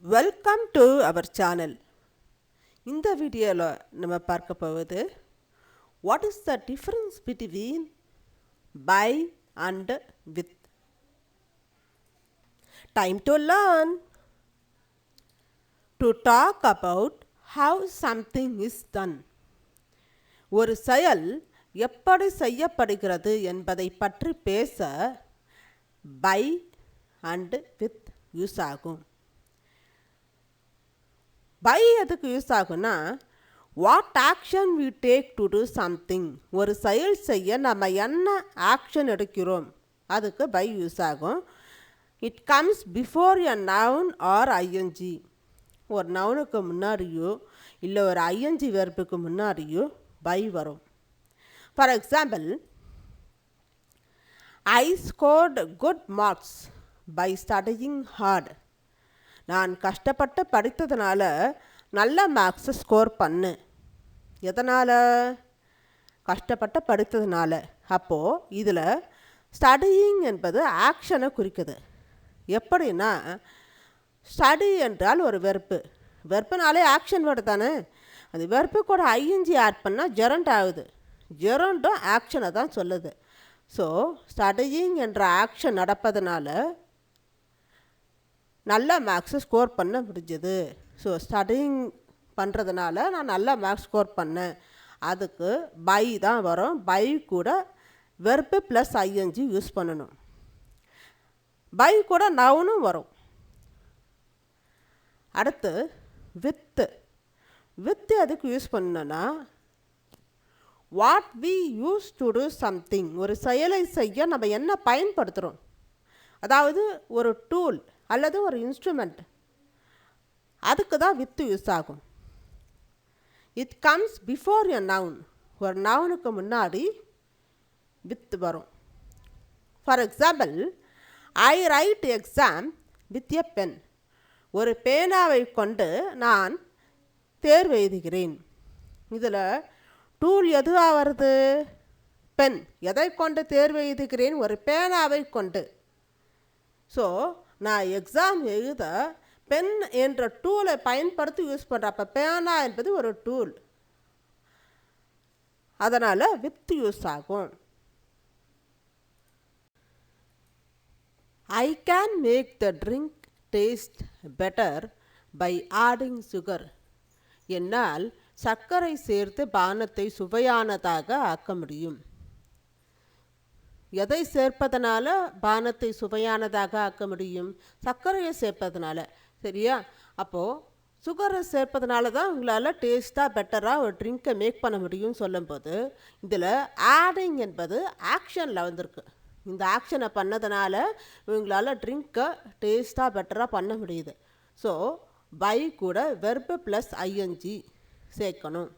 Welcome to our channel. இந்த வீடியோவில் நம்ம பார்க்க போவது what is the difference between by and with. Time to learn. To talk about how something is done. ஒரு செயல் எப்படி செய்யப்படுகிறது என்பதை பற்றி பேச பை அண்ட் வித் யூஸ் ஆகும். பை எதுக்கு யூஸ் ஆகும்னா, what action we take to do something. ஒரு செயல் செய்ய நம்ம என்ன ஆக்ஷன் எடுக்கிறோம் அதுக்கு பை யூஸ் ஆகும். It comes before a noun or ING. ஒரு நவுனுக்கு முன்னாடியோ இல்லை ஒரு ஐஎன்ஜி வெர்புக்கு முன்னாடியோ பை வரும். For example, I scored good marks by studying hard. நான் கஷ்டப்பட்டு படித்ததுனால நல்ல மார்க்ஸை ஸ்கோர் பண்ணு. எதனால்? கஷ்டப்பட்டு படித்ததுனால. அப்போது இதில் ஸ்டடியிங் என்பது ஆக்ஷனை குறிக்குது. எப்படின்னா, ஸ்டடி என்றால் ஒரு வெர்பு. வெர்புனாலே ஆக்ஷன் வேர்டு தானே. அந்த வெர்பு கூட ஐஎன்ஜி ஆட் பண்ணால் ஜெரண்ட் ஆகுது. ஜெரண்டும் ஆக்ஷனை தான் சொல்லுது. ஸோ ஸ்டடியிங் என்ற ஆக்ஷன் நடப்பதனால நல்ல மார்க்ஸை ஸ்கோர் பண்ண முடிஞ்சது. ஸோ ஸ்டடிங் பண்ணுறதுனால நான் நல்ல மார்க்ஸ் ஸ்கோர் பண்ணேன். அதுக்கு பை தான் வரும். பை கூட வெர்பு ப்ளஸ் ஐஎன்ஜி யூஸ் பண்ணணும். பை கூட நவுனும் வரும். அடுத்து வித்து. வித்து எதுக்கு யூஸ் பண்ணணும்னா, what we use to do something. ஒரு செயலை செய்ய நம்ம என்ன பயன்படுத்துகிறோம், அதாவது ஒரு டூல் அல்லது ஒரு இன்ஸ்ட்ருமெண்ட், அதுக்கு தான் வித்து யூஸ் ஆகும். It comes before a noun. ஒரு நவுனுக்கு முன்னாடி வித் வரும். For example, I write exam with a pen. ஒரு பேனாவை கொண்டு நான் தேர்வு எழுதுகிறேன். இதில் டூல் எதுவாக வருது? பென். எதை கொண்டு தேர்வு எழுதுகிறேன்? ஒரு பேனாவை கொண்டு. ஸோ நான் எக்ஸாம் எழுத பென் என்ற டூலை பயன்படுத்தி யூஸ் பண்ணுறேன். அப்போ பேனா என்பது ஒரு டூல், அதனால் வித் யூஸ் ஆகும். I can make the drink taste better by adding sugar. என்னால் சர்க்கரை சேர்த்து பானத்தை சுவையானதாக ஆக்க முடியும். எதை சேர்ப்பதனால பானத்தை சுவையானதாக ஆக்க முடியும்? சர்க்கரையை சேர்ப்பதனால. சரியா? அப்போது சுகரை சேர்ப்பதனால தான் உங்களால் டேஸ்ட்டாக பெட்டராக ஒரு ட்ரிங்கை மேக் பண்ண முடியும்னு சொல்லும்போது, இதில் ஆடிங் என்பது ஆக்ஷனில் வந்திருக்கு. இந்த ஆக்ஷனை பண்ணதுனால உங்களால் ட்ரிங்கை டேஸ்ட்டாக பெட்டராக பண்ண முடியுது. ஸோ பை கூட வெர்பு ப்ளஸ் ஐஎன்ஜி சேர்க்கணும்.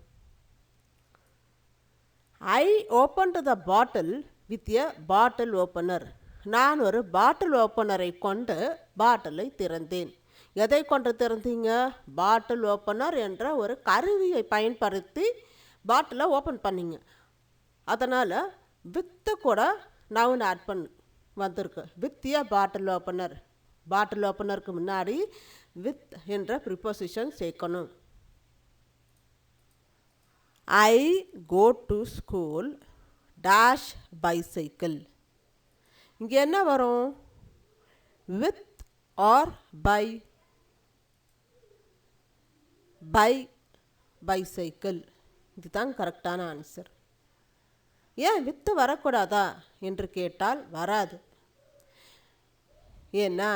I open to the bottle with a bottle opener. நான் ஒரு பாட்டில் ஓப்பனரை கொண்டு பாட்டிலை திறந்தேன். எதை கொண்டு திறந்தீங்க? பாட்டில் ஓப்பனர் என்ற ஒரு கருவியை பயன்படுத்தி பாட்டிலை ஓப்பன் பண்ணிங்க. அதனால் வித்து கூட நவுன் ஆட் வந்திருக்கு. With a bottle opener. Bottle ஓப்பனருக்கு முன்னாடி வித் என்ற ப்ரிப்போசிஷன் சேர்க்கணும். I go to school dash bicycle. இங்கே என்ன வரும்? With or by? By bicycle. இதுதான் கரெக்டான ஆன்சர். ஏன் வித்து வரக்கூடாதா என்று கேட்டால் வராது. ஏன்னா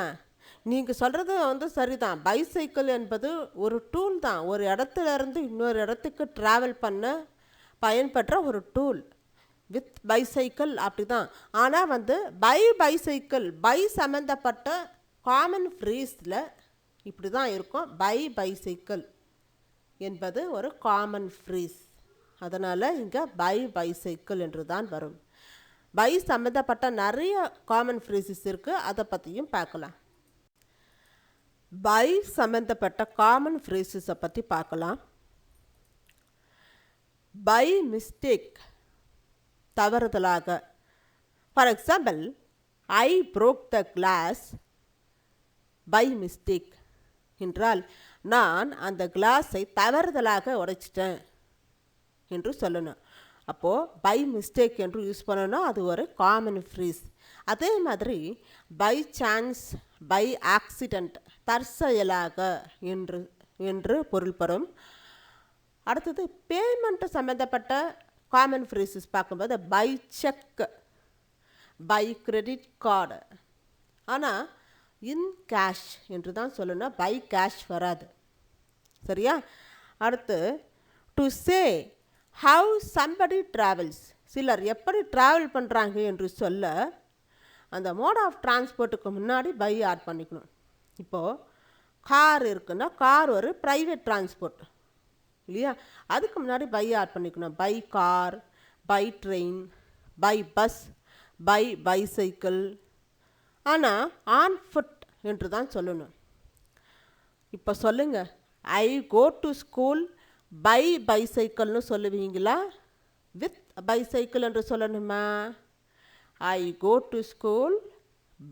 நீங்கள் சொல்கிறது சரிதான். பைசைக்கிள் என்பது ஒரு டூல் தான். ஒரு இடத்துலேருந்து இன்னொரு இடத்துக்கு ட்ராவல் பண்ண பயன்பெற்ற ஒரு டூல். வித் பைசைக்கிள் அப்படி தான். ஆனால் பை பைசைக்கிள், பை சம்மந்தப்பட்ட காமன் ஃப்ரீஸில் இப்படி தான் இருக்கும். பை பைசைக்கிள் என்பது ஒரு காமன் ஃப்ரீஸ். அதனால் இங்கே பை பைசைக்கிள் என்று தான் வரும். பை சம்மந்தப்பட்ட நிறைய காமன் ஃப்ரீஸஸ் இருக்குது, அதை பற்றியும் பார்க்கலாம். பை சம்மந்தப்பட்ட காமன் ஃப்ரேஸஸை பற்றி பார்க்கலாம். பை மிஸ்டேக், தவறுதலாக. For example, I broke the glass by mistake. என்றால் நான் அந்த கிளாஸை தவறுதலாக உடைச்சிட்டேன் என்று சொல்லணும். அப்போது பை மிஸ்டேக் என்று யூஸ் பண்ணணும். அது ஒரு காமன் ஃப்ரீஸ். அதே மாதிரி பை சான்ஸ், பை ஆக்சிடெண்ட், தற்செயலாக என்று பொருள்படும். அடுத்தது பேமெண்ட் சம்மந்தப்பட்ட காமன் ஃப்ரீஸஸ் பார்க்கும்போது by cheque, by credit card. ஆனால் இன் கேஷ் என்று தான் சொல்லணும், பை கேஷ் வராது. சரியா? அடுத்து to say how somebody travels, சிலர் எப்படி ட்ராவல் பண்ணுறாங்க என்று சொல்ல அந்த மோட் ஆஃப் டிரான்ஸ்போர்ட்டுக்கு முன்னாடி பை ஆட் பண்ணிக்கணும். இப்போது கார் இருக்குன்னா கார் ஒரு ப்ரைவேட் டிரான்ஸ்போர்ட் இல்லையா, அதுக்கு முன்னாடி பை ஆட் பண்ணிக்கணும். By car, by train, by bus, by bicycle. ஆனால் ஆன் ஃபுட் என்று தான் சொல்லணும். இப்போ சொல்லுங்கள், I go to school by பைசைக்கிள்னு சொல்லுவீங்களா, வித் பைசைக்கிள் என்று சொல்லணுமா? I go to school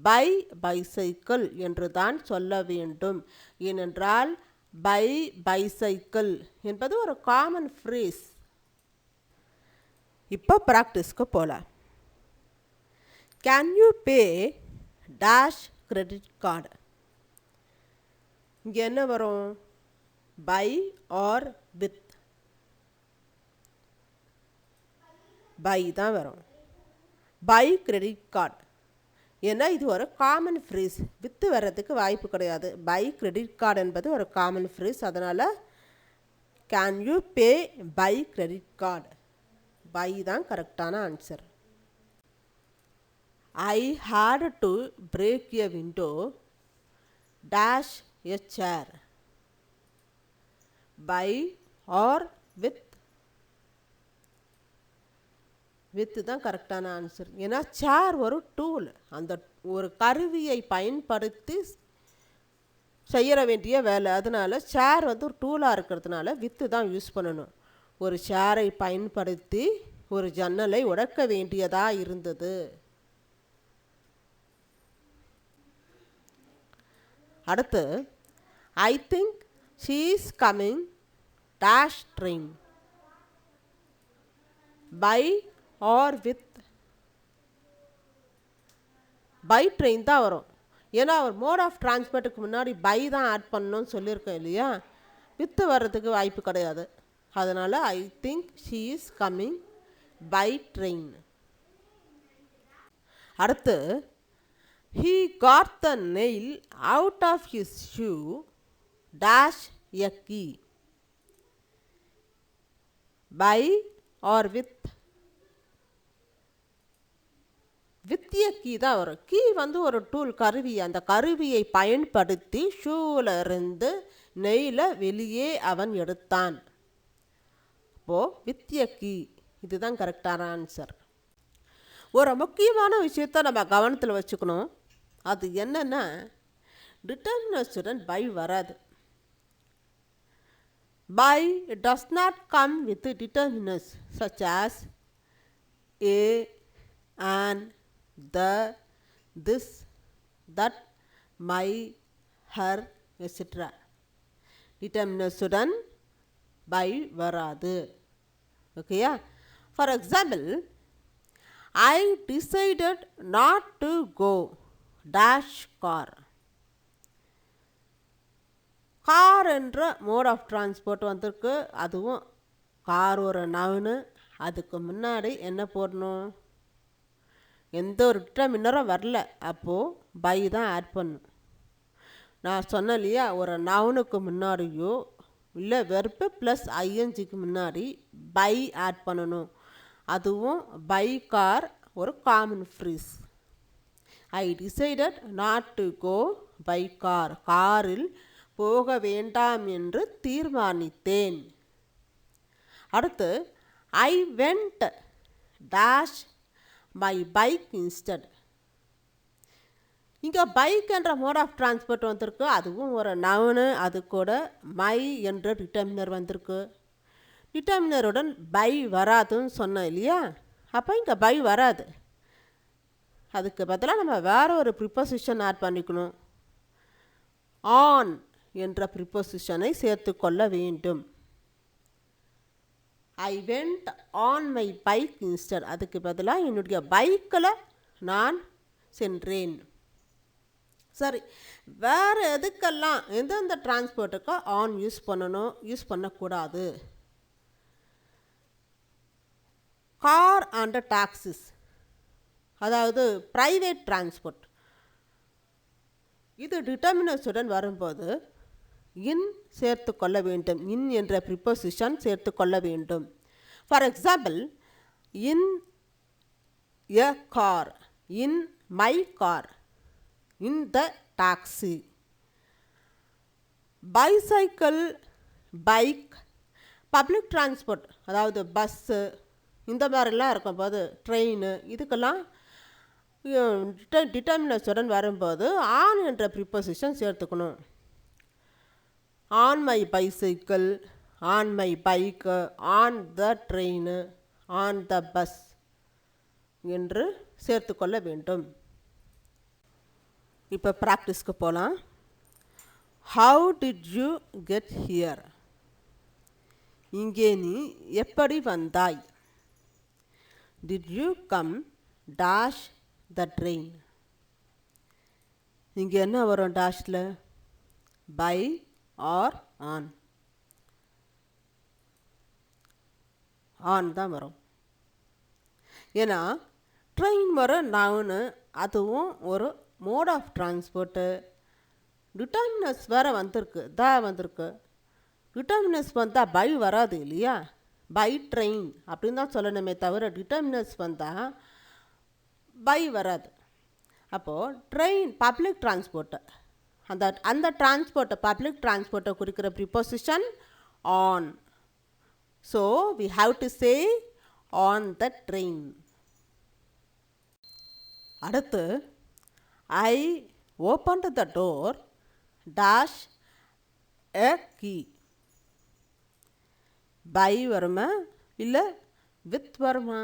by bicycle என்று தான் சொல்ல வேண்டும். ஏனென்றால் பை பைசைக்கிள் என்பது ஒரு காமன் ஃப்ரேஸ். இப்போ ப்ராக்டிஸ்க்கு போகலாம். Can you pay dash credit card? இங்கே என்ன வரும்? By or with? பை தான் வரும். By credit card. ஏன்னா இது ஒரு காமன் ஃப்ரேஸ், வித்து வர்றதுக்கு வாய்ப்பு கிடையாது. பை கிரெடிட் கார்டு என்பது ஒரு காமன் ஃப்ரேஸ். அதனால் can you pay by credit card? By தான் கரெக்டான answer. I hate to break a window dash a chair. By or with? With தான் கரெக்டான ஆன்சர். ஏன்னா சேர் ஒரு டூல், அந்த ஒரு கருவியை பயன்படுத்தி செய்ய வேண்டிய வேலை. அதனால சேர் வந்து ஒரு டூலாக இருக்கிறதுனால வித்து தான் யூஸ் பண்ணணும். ஒரு சேரை பயன்படுத்தி ஒரு ஜன்னலை உடைக்க வேண்டியதாக இருந்தது. அடுத்து I think she is coming dash train. By or with? By train தான் வரும். ஏன்னா அவர் மோட் ஆஃப் டிரான்ஸ்போர்ட்டுக்கு முன்னாடி பை தான் ஆட் பண்ணணும்னு சொல்லியிருக்கேன் இல்லையா, வித்து வர்றதுக்கு வாய்ப்பு கிடையாது. அதனால் I think she is coming by train. அடுத்து he got the nail out of his shoe dash a key. By or with? With a key தான் வரும். கீ வந்து ஒரு டூல், கருவி. அந்த கருவியை பயன்படுத்தி ஷூவில் இருந்து நெய்ல வெளியே அவன் எடுத்தான். அப்போது வித் எ கீ இதுதான் கரெக்டான ஆன்சர். ஒரு முக்கியமான விஷயத்த நம்ம கவனத்தில் வச்சுக்கணும். அது என்னென்னா டிட்டர்மினர்ஸுடன் பை வராது. By does not come with determiners such as a, an, the, this, that, my, her, etc. டிட்டர்மினர்ஸுடன் பை வராது. ஓகேயா? For example, I decided not to go dash car. Car என்ற மோட் ஆஃப் டிரான்ஸ்போர்ட் வந்திருக்கு. அதுவும் car ஒரு noun. அதுக்கு முன்னாடி என்ன போடணும்? எந்த ஒரு டிட்டர்மினரும் வரல. அப்போது பை தான் ஆட் பண்ணும். நான் சொன்னேன் இல்லையா, ஒரு நவுனுக்கு முன்னாடியோ இல்லை வெர்பு ப்ளஸ் ஐஎன்ஜிக்கு முன்னாடி பை ஆட் பண்ணணும். அதுவும் பை கார் ஒரு common phrase. I decided not to go by car. காரில் போக வேண்டாம் என்று தீர்மானித்தேன். அடுத்து I went dash my bike instead. இங்கே பைக் என்ற மோட் ஆஃப் டிரான்ஸ்போர்ட் வந்திருக்கு. அதுவும் ஒரு நவுனு. அது கூட மை என்ற டிட்டர்மினர் வந்திருக்கு. டிட்டர்மினருடன் பை வராதுன்னு சொன்னோம் இல்லையா, அப்போ இங்கே பை வராது. அதுக்கு பதிலாக நம்ம வேறு ஒரு ப்ரிப்போசிஷன் ஆட் பண்ணிக்கணும். ஆன் என்ற ப்ரிப்போசிஷனை சேர்த்து கொள்ள வேண்டும். I went on my bike instead, அதுக்கு பதிலாக என்னுடைய பைக்கில் நான் சென்றேன். சரி, வேறு எதுக்கெல்லாம் எந்தெந்த டிரான்ஸ்போர்ட்டுக்கு ஆன் யூஸ் பண்ணணும், யூஸ் பண்ணக்கூடாது? கார் அண்ட் டாக்ஸிஸ், அதாவது ப்ரைவேட் டிரான்ஸ்போர்ட், இது டிட்டர்மினஸுடன் வரும்போது இன் சேர்த்து கொள்ள வேண்டும். இன் என்ற ப்ரிப்போசிஷன் சேர்த்து கொள்ள வேண்டும். For example, in a car, in my car, in the taxi. Bicycle, bike, public transport, அதாவது பஸ்ஸு, இந்த மாதிரிலாம் இருக்கும்போது ட்ரெயின், இதுக்கெல்லாம் டிட்டர்மினஸுடன் வரும்போது ஆன் என்ற ப்ரிப்போசிஷன் சேர்த்துக்கணும். On my bicycle, on my bike, on the train, on the bus என்று சேர்த்து கொள்ள வேண்டும். இப்போ ப்ராக்டிஸ்க்கு போகலாம். How did you get here? இங்கே நீ எப்படி வந்தாய்? Did you come dash the train? இங்கே என்ன வரும் டேஷில்? By or on? ஆன் தான் வரும். ஏன்னா ட்ரெயின் வர நவுனு, அதுவும் ஒரு மோட் ஆஃப் டிரான்ஸ்போர்ட்டு. டிட்டர்மினஸ் வேறு வந்திருக்கு, வந்திருக்கு. டிட்டர்மினஸ் வந்தால் பை வராது இல்லையா? பை ட்ரெயின் அப்படின்னு தான் சொல்லணுமே தவிர டிட்டர்மினஸ் வந்தால் பை வராது. அப்போது ட்ரெயின் பப்ளிக் டிரான்ஸ்போர்ட்டு, அந்த டிரான்ஸ்போர்ட்டை பப்ளிக் டிரான்ஸ்போர்ட்டை குறிக்கிற preposition on. So we have to say on the train. அடுத்து, I opened the door dash a key. By வருமா இல்லை வித் வருமா?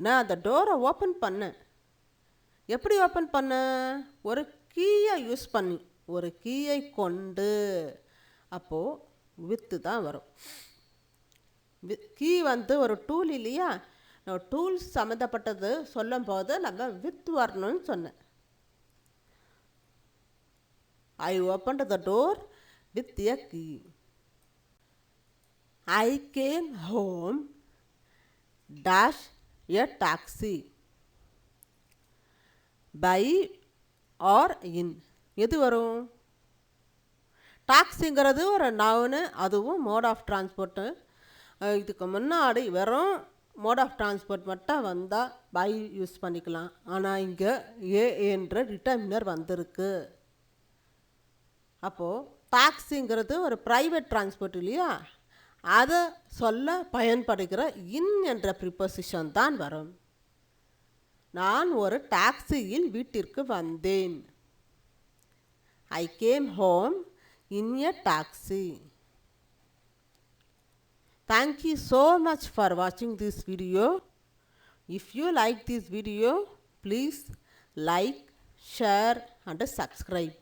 நான் அந்த டோரை ஓப்பன் பண்ணேன். எப்படி ஓப்பன் பண்ண? ஒரு கீயை யூஸ் பண்ணி, ஒரு கீயை கொண்டு. அப்போது வித்து தான் வரும். கீ வந்து ஒரு டூல் இல்லையா? டூல்ஸ் சம்மந்தப்பட்டது சொல்லும் போது நம்ம வித் வரணும்னு சொன்னேன். I opened the door with a key. I came home dash a taxi. By or in எது வரும்? டாக்ஸிங்கிறது ஒரு நவுனு, அதுவும் மோட் ஆஃப் டிரான்ஸ்போர்ட்டு. இதுக்கு முன்னாடி வெறும் மோட் ஆஃப் டிரான்ஸ்போர்ட் மட்டும் வந்தால் பை யூஸ் பண்ணிக்கலாம். ஆனால் இங்கே ஏ என்ற டிட்டர்மினர் வந்திருக்கு. அப்போது டாக்ஸிங்கிறது ஒரு ப்ரைவேட் டிரான்ஸ்போர்ட் இல்லையா? அதை சொல்ல பயன்படுகிற இன் என்ற ப்ரிப்போசிஷன் தான் வரும். நான் ஒரு டாக்ஸியில் வீட்டிற்கு வந்தேன். ஐ came home in a taxi. Thank you so much for watching this video. If you like this video, please like, share and subscribe.